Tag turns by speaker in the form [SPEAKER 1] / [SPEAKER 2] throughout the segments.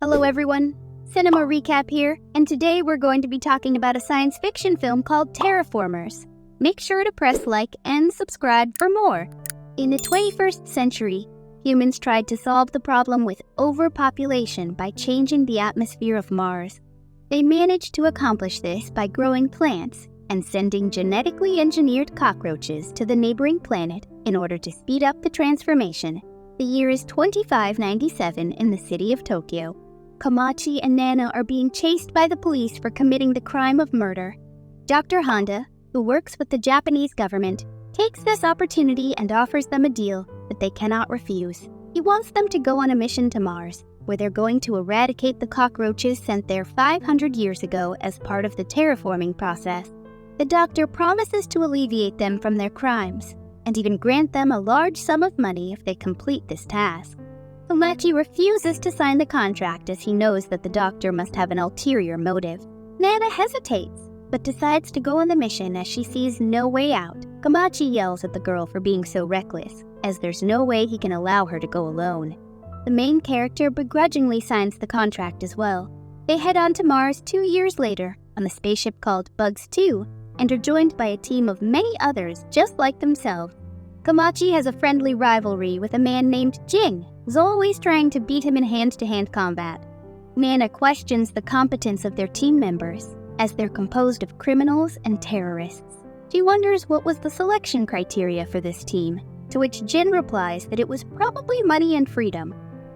[SPEAKER 1] Hello everyone, Cinema Recap here, and today we're going to be talking about a science fiction film called Terraformars. Make sure to press like and subscribe for more. In the 21st century, humans tried to solve the problem with overpopulation by changing the atmosphere of Mars. They managed to accomplish this by growing plants and sending genetically engineered cockroaches to the neighboring planet in order to speed up the transformation. The year is 2597 in the city of Tokyo. Komachi and Nana are being chased by the police for committing the crime of murder. Dr. Honda, who works with the Japanese government, takes this opportunity and offers them a deal that they cannot refuse. He wants them to go on a mission to Mars, where they're going to eradicate the cockroaches sent there 500 years ago as part of the terraforming process. The doctor promises to alleviate them from their crimes, and even grant them a large sum of money if they complete this task. Komachi refuses to sign the contract as he knows that the doctor must have an ulterior motive. Nana hesitates, but decides to go on the mission as she sees no way out. Komachi yells at the girl for being so reckless, as there's no way he can allow her to go alone. The main character begrudgingly signs the contract as well. They head on to Mars 2 years later on the spaceship called Bugs 2, and are joined by a team of many others just like themselves. Komachi has a friendly rivalry with a man named Jing, who's always trying to beat him in hand-to-hand combat. Nana questions the competence of their team members, as they're composed of criminals and terrorists. She wonders what was the selection criteria for this team, to which Jin replies that it was probably money and freedom.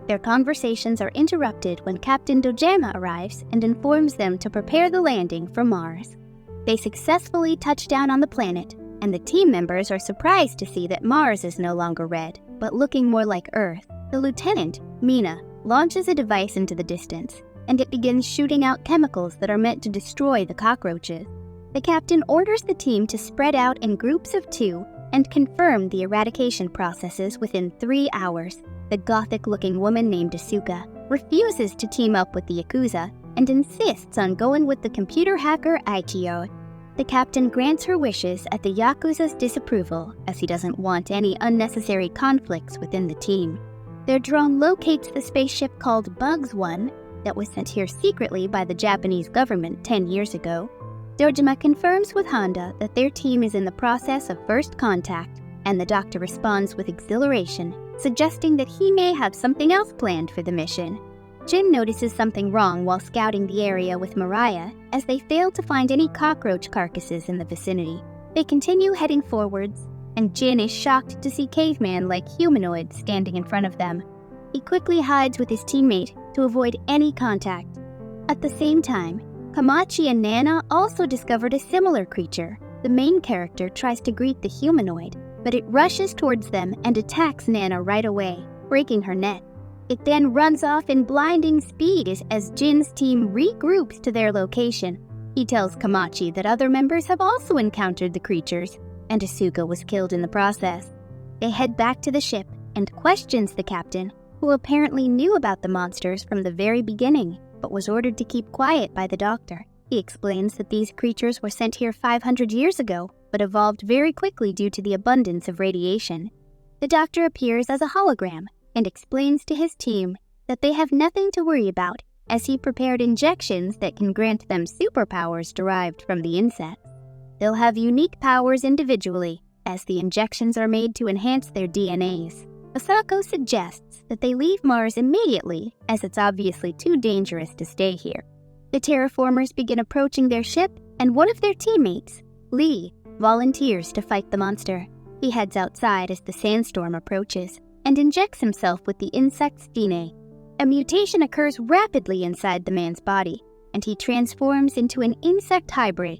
[SPEAKER 1] Their conversations are interrupted when Captain Dojima arrives and informs them to prepare the landing for Mars. They successfully touch down on the planet, and the team members are surprised to see that Mars is no longer red, but looking more like Earth. The lieutenant, Mina, launches a device into the distance, and it begins shooting out chemicals that are meant to destroy the cockroaches. The captain orders the team to spread out in groups of 2 and confirm the eradication processes within 3 hours. The gothic-looking woman named Asuka refuses to team up with the Yakuza and insists on going with the computer hacker Aichio. The captain grants her wishes at the Yakuza's disapproval, as he doesn't want any unnecessary conflicts within the team. Their drone locates the spaceship called Bugs 1 that was sent here secretly by the Japanese government 10 years ago. Dojima confirms with Honda that their team is in the process of first contact, and the doctor responds with exhilaration, suggesting that he may have something else planned for the mission. Jin notices something wrong while scouting the area with Mariah, as they fail to find any cockroach carcasses in the vicinity. They continue heading forwards, and Jin is shocked to see caveman-like humanoids standing in front of them. He quickly hides with his teammate to avoid any contact. At the same time, Komachi and Nana also discovered a similar creature. The main character tries to greet the humanoid, but it rushes towards them and attacks Nana right away, breaking her neck. It then runs off in blinding speed as Jin's team regroups to their location. He tells Komachi that other members have also encountered the creatures, and Asuka was killed in the process. They head back to the ship and questions the captain, who apparently knew about the monsters from the very beginning, but was ordered to keep quiet by the doctor. He explains that these creatures were sent here 500 years ago, but evolved very quickly due to the abundance of radiation. The doctor appears as a hologram, and explains to his team that they have nothing to worry about, as he prepared injections that can grant them superpowers derived from the insects. They'll have unique powers individually, as the injections are made to enhance their DNAs. Asako suggests that they leave Mars immediately, as it's obviously too dangerous to stay here. The terraformers begin approaching their ship, and one of their teammates, Lee, volunteers to fight the monster. He heads outside as the sandstorm approaches, and injects himself with the insect's DNA. A mutation occurs rapidly inside the man's body, and he transforms into an insect hybrid.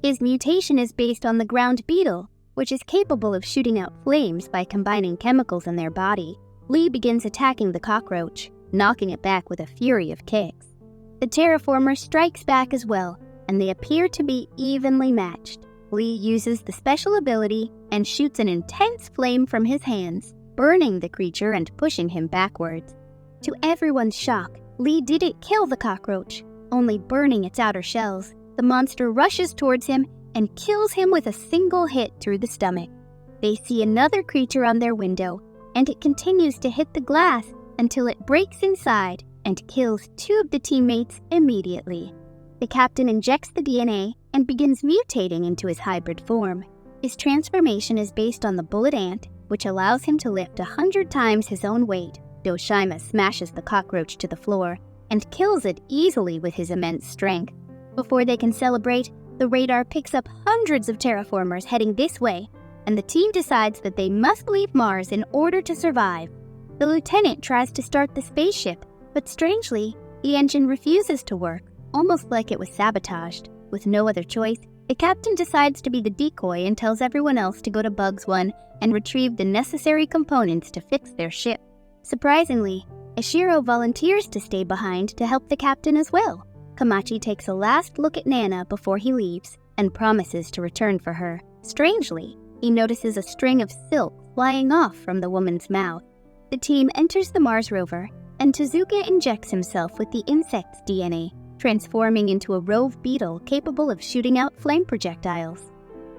[SPEAKER 1] His mutation is based on the ground beetle, which is capable of shooting out flames by combining chemicals in their body. Lee begins attacking the cockroach, knocking it back with a fury of kicks. The terraformer strikes back as well, and they appear to be evenly matched. Lee uses the special ability and shoots an intense flame from his hands, burning the creature and pushing him backwards. To everyone's shock, Lee didn't kill the cockroach, only burning its outer shells. The monster rushes towards him and kills him with a single hit through the stomach. They see another creature on their window, and it continues to hit the glass until it breaks inside and kills 2 of the teammates immediately. The captain injects the DNA and begins mutating into his hybrid form. His transformation is based on the bullet ant, which allows him to lift 100 times his own weight. Doshima smashes the cockroach to the floor and kills it easily with his immense strength. Before they can celebrate, the radar picks up hundreds of terraformers heading this way, and the team decides that they must leave Mars in order to survive. The lieutenant tries to start the spaceship, but strangely, the engine refuses to work, almost like it was sabotaged. With no other choice, the captain decides to be the decoy and tells everyone else to go to Bugs One and retrieve the necessary components to fix their ship. Surprisingly, Ishiro volunteers to stay behind to help the captain as well. Komachi takes a last look at Nana before he leaves and promises to return for her. Strangely, he notices a string of silk flying off from the woman's mouth. The team enters the Mars rover, and Tezuka injects himself with the insect's DNA, transforming into a rove beetle capable of shooting out flame projectiles.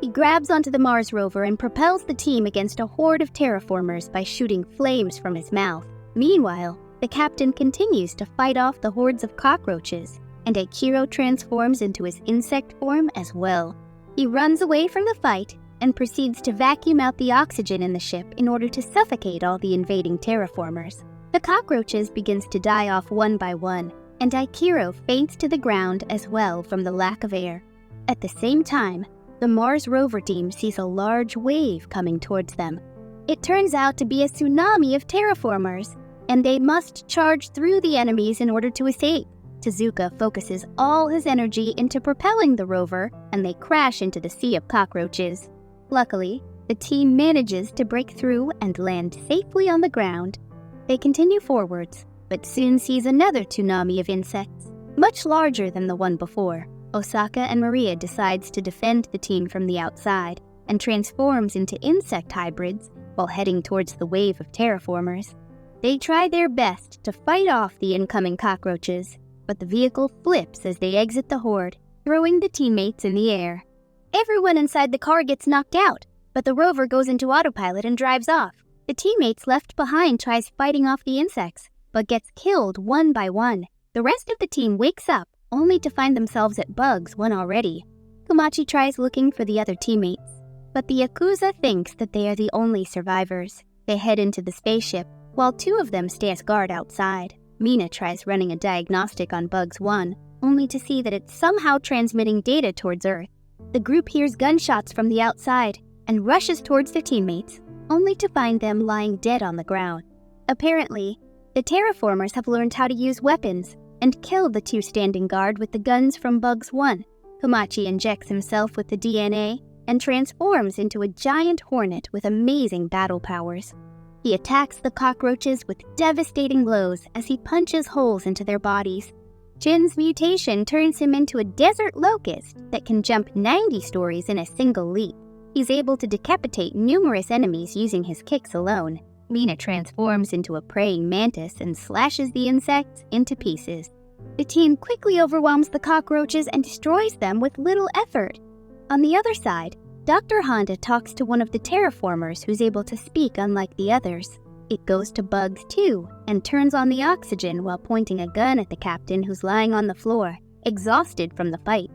[SPEAKER 1] He grabs onto the Mars rover and propels the team against a horde of terraformers by shooting flames from his mouth. Meanwhile, the captain continues to fight off the hordes of cockroaches, and Akiro transforms into his insect form as well. He runs away from the fight and proceeds to vacuum out the oxygen in the ship in order to suffocate all the invading terraformers. The cockroaches begins to die off one by one, and Akiro faints to the ground as well from the lack of air. At the same time, the Mars rover team sees a large wave coming towards them. It turns out to be a tsunami of terraformers, and they must charge through the enemies in order to escape. Tezuka focuses all his energy into propelling the rover, and they crash into the sea of cockroaches. Luckily, the team manages to break through and land safely on the ground. They continue forwards, but soon sees another tsunami of insects, much larger than the one before. Osaka and Maria decides to defend the team from the outside and transforms into insect hybrids while heading towards the wave of terraformers. They try their best to fight off the incoming cockroaches, but the vehicle flips as they exit the horde, throwing the teammates in the air. Everyone inside the car gets knocked out, but the rover goes into autopilot and drives off. The teammates left behind tries fighting off the insects, but gets killed one by one. The rest of the team wakes up, only to find themselves at Bugs One already. Komachi tries looking for the other teammates, but the Yakuza thinks that they are the only survivors. They head into the spaceship, while 2 of them stay as guard outside. Mina tries running a diagnostic on Bugs One, only to see that it's somehow transmitting data towards Earth. The group hears gunshots from the outside and rushes towards their teammates, only to find them lying dead on the ground. Apparently, the terraformers have learned how to use weapons and kill the 2 standing guard with the guns from Bugs One. Komachi injects himself with the DNA and transforms into a giant hornet with amazing battle powers. He attacks the cockroaches with devastating blows as he punches holes into their bodies. Jin's mutation turns him into a desert locust that can jump 90 stories in a single leap. He's able to decapitate numerous enemies using his kicks alone. Mina transforms into a praying mantis and slashes the insects into pieces. The team quickly overwhelms the cockroaches and destroys them with little effort. On the other side, Dr. Honda talks to one of the terraformers who's able to speak unlike the others. It goes to Bugs 2 and turns on the oxygen while pointing a gun at the captain who's lying on the floor, exhausted from the fight.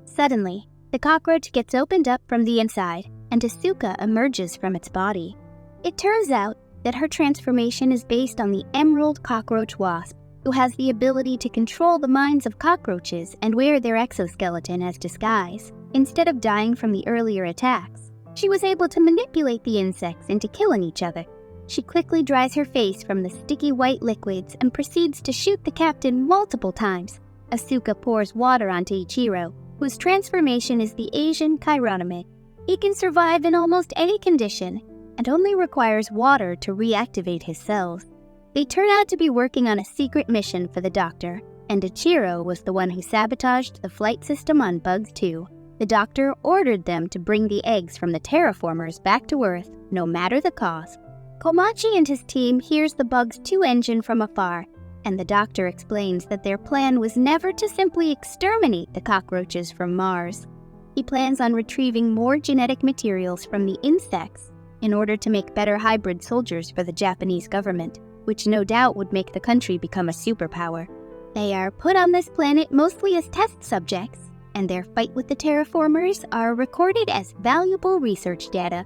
[SPEAKER 1] Suddenly, the cockroach gets opened up from the inside, and Asuka emerges from its body. It turns out that her transformation is based on the emerald cockroach wasp, who has the ability to control the minds of cockroaches and wear their exoskeleton as disguise. Instead of dying from the earlier attacks, she was able to manipulate the insects into killing each other. She quickly dries her face from the sticky white liquids and proceeds to shoot the captain multiple times. Asuka pours water onto Ichiro, whose transformation is the Asian chironomid. He can survive in almost any condition and only requires water to reactivate his cells. They turn out to be working on a secret mission for the doctor, and Ichiro was the one who sabotaged the flight system on Bugs 2. The doctor ordered them to bring the eggs from the terraformers back to Earth, no matter the cost. Komachi and his team hears the Bugs 2 engine from afar, and the doctor explains that their plan was never to simply exterminate the cockroaches from Mars. He plans on retrieving more genetic materials from the insects in order to make better hybrid soldiers for the Japanese government. which no doubt would make the country become a superpower. They are put on this planet mostly as test subjects, and their fight with the terraformers are recorded as valuable research data.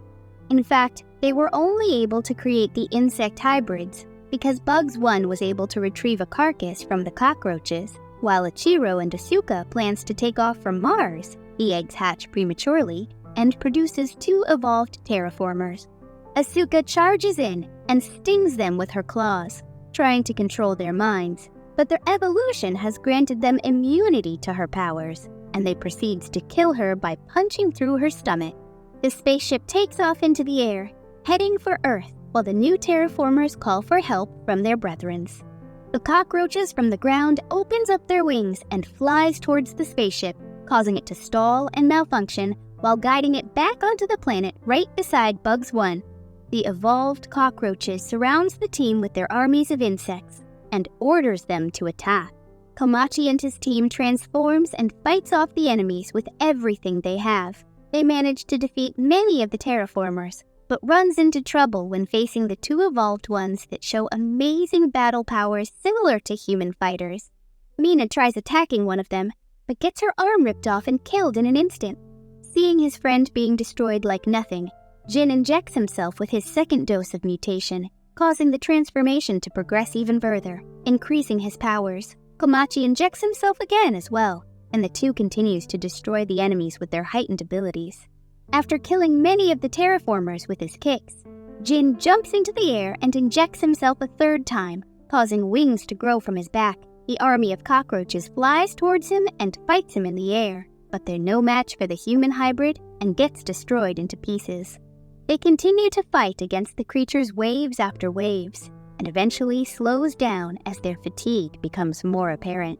[SPEAKER 1] In fact, they were only able to create the insect hybrids because Bugs 1 was able to retrieve a carcass from the cockroaches, while Ichiro and Asuka plans to take off from Mars. The eggs hatch prematurely and produces 2 evolved terraformers. Asuka charges in and stings them with her claws, trying to control their minds, but their evolution has granted them immunity to her powers, and they proceeds to kill her by punching through her stomach. The spaceship takes off into the air, heading for Earth, while the new terraformers call for help from their brethrens. The cockroaches from the ground opens up their wings and flies towards the spaceship, causing it to stall and malfunction while guiding it back onto the planet right beside Bugs 1. The evolved cockroaches surrounds the team with their armies of insects and orders them to attack. Komachi and his team transforms and fights off the enemies with everything they have. They manage to defeat many of the terraformers, but runs into trouble when facing the 2 evolved ones that show amazing battle powers similar to human fighters. Mina tries attacking one of them, but gets her arm ripped off and killed in an instant. Seeing his friend being destroyed like nothing, Jin injects himself with his second dose of mutation, causing the transformation to progress even further, increasing his powers. Komachi injects himself again as well, and the 2 continues to destroy the enemies with their heightened abilities. After killing many of the terraformers with his kicks, Jin jumps into the air and injects himself a 3rd time, causing wings to grow from his back. The army of cockroaches flies towards him and fights him in the air, but they're no match for the human hybrid and gets destroyed into pieces. They continue to fight against the creatures waves after waves, and eventually slows down as their fatigue becomes more apparent.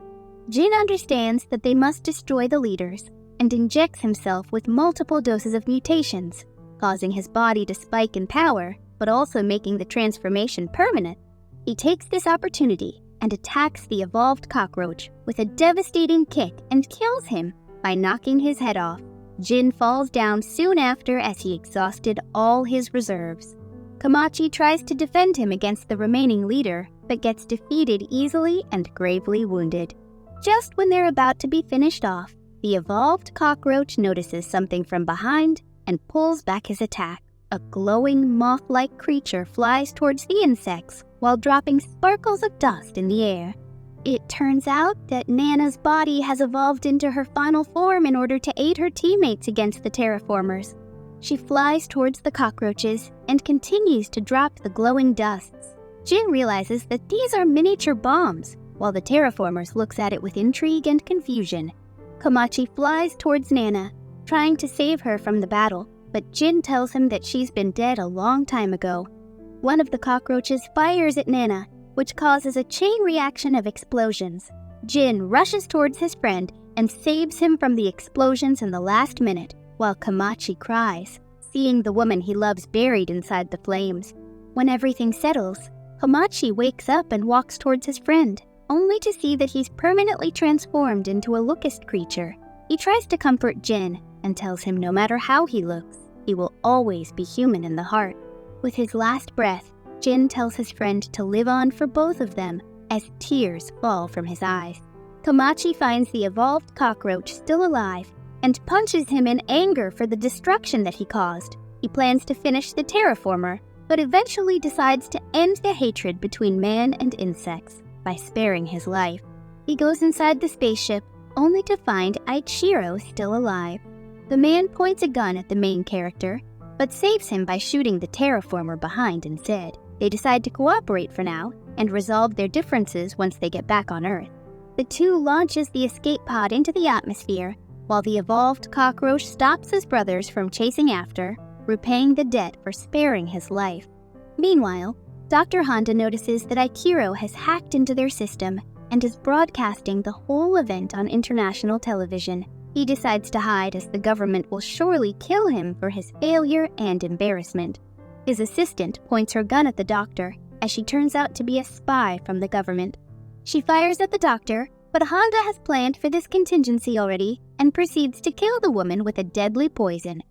[SPEAKER 1] Jin understands that they must destroy the leaders, and injects himself with multiple doses of mutations, causing his body to spike in power, but also making the transformation permanent. He takes this opportunity and attacks the evolved cockroach with a devastating kick and kills him by knocking his head off. Jin falls down soon after as he exhausted all his reserves. Komachi tries to defend him against the remaining leader, but gets defeated easily and gravely wounded. Just when they're about to be finished off, the evolved cockroach notices something from behind and pulls back his attack. A glowing moth-like creature flies towards the insects while dropping sparkles of dust in the air. It turns out that Nana's body has evolved into her final form in order to aid her teammates against the terraformers. She flies towards the cockroaches and continues to drop the glowing dusts. Jin realizes that these are miniature bombs, while the terraformers looks at it with intrigue and confusion. Komachi flies towards Nana, trying to save her from the battle, but Jin tells him that she's been dead a long time ago. One of the cockroaches fires at Nana, which causes a chain reaction of explosions. Jin rushes towards his friend and saves him from the explosions in the last minute, while Komachi cries, seeing the woman he loves buried inside the flames. When everything settles, Komachi wakes up and walks towards his friend, only to see that he's permanently transformed into a locust creature. He tries to comfort Jin and tells him no matter how he looks, he will always be human in the heart. With his last breath, Jin tells his friend to live on for both of them as tears fall from his eyes. Komachi finds the evolved cockroach still alive and punches him in anger for the destruction that he caused. He plans to finish the terraformer, but eventually decides to end the hatred between man and insects by sparing his life. He goes inside the spaceship, only to find Ichiro still alive. The man points a gun at the main character, but saves him by shooting the terraformer behind instead. They decide to cooperate for now, and resolve their differences once they get back on Earth. The 2 launches the escape pod into the atmosphere, while the evolved cockroach stops his brothers from chasing after, repaying the debt for sparing his life. Meanwhile, Dr. Honda notices that Ichiro has hacked into their system and is broadcasting the whole event on international television. He decides to hide as the government will surely kill him for his failure and embarrassment. His assistant points her gun at the doctor, as she turns out to be a spy from the government. She fires at the doctor, but Honda has planned for this contingency already and proceeds to kill the woman with a deadly poison.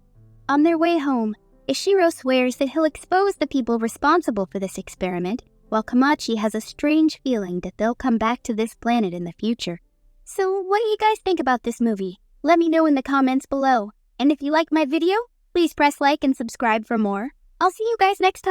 [SPEAKER 1] On their way home, Ishiro swears that he'll expose the people responsible for this experiment while Kamachi has a strange feeling that they'll come back to this planet in the future. So what do you guys think about this movie? Let me know in the comments below. And if you like my video, please press like and subscribe for more. I'll see you guys next time.